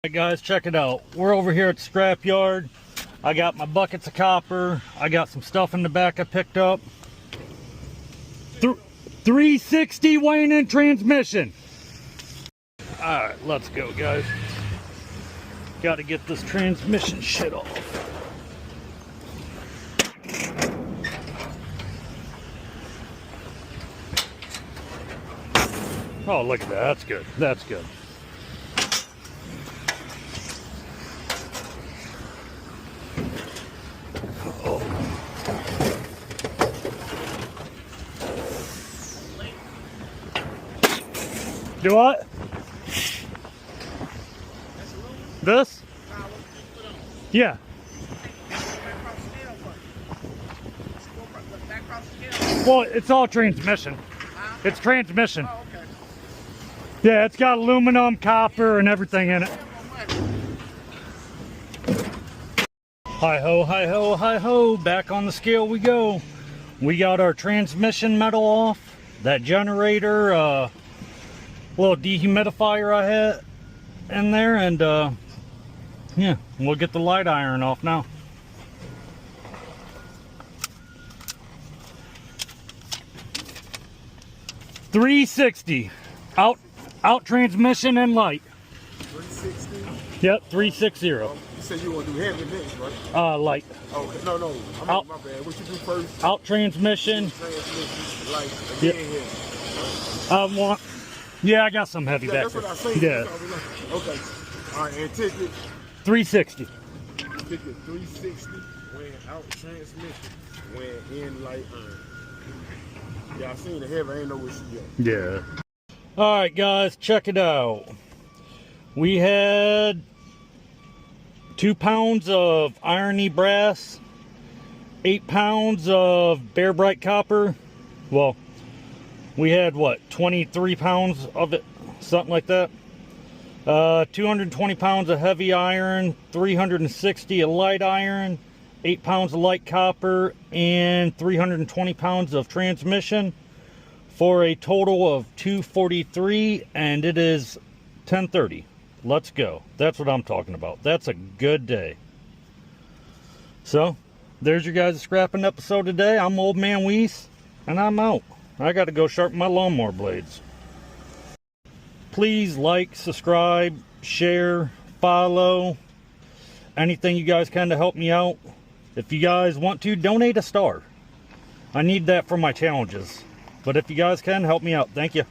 Hey guys, check it out. We're over here at the scrap yard. I got my buckets of copper. I got some stuff in the back I picked up. 360 Wayne transmission. Alright, let's go guys. Got to get this transmission shit off. Oh, look at that. That's good. That's good. Do what? This? Yeah. Well, it's all transmission. It's transmission. Yeah, it's got aluminum, copper, and everything in it. Hi ho, hi ho, hi ho. Back on the scale we go. We got our transmission metal off. That generator, little dehumidifier I had in there, and yeah, we'll get the light iron off now. $360 out transmission and light. 360. Yep, 360. You said you want to do heavy next, right? Light. Okay, no, I'm out, my bad. What you do first? Out transmission. Transmission, light, again, yep. Heavy. Yeah, I got some heavy back that's there. what I say. Yeah. Okay. All right, and ticket. 360. Ticket 360 when out transmission, when in light iron. Yeah, I seen the heavy. I ain't know what she got. Yeah. All right, guys, check it out. We had 2 pounds of irony brass, 8 pounds of Bear Bright copper. Well, we had what, 23 pounds of it, something like that. 220 pounds of heavy iron, 360 of light iron, 8 pounds of light copper, and 320 pounds of transmission, for a total of 243, and it is 10:30. Let's go. That's what I'm talking about. That's a good day. So, there's your guys' scrapping episode today. I'm Old Man Weiss, and I'm out. I got to go sharpen my lawnmower blades. Please like, subscribe, share, follow. Anything you guys kind of help me out. If you guys want to, donate a star. I need that for my challenges. But if you guys can, help me out. Thank you.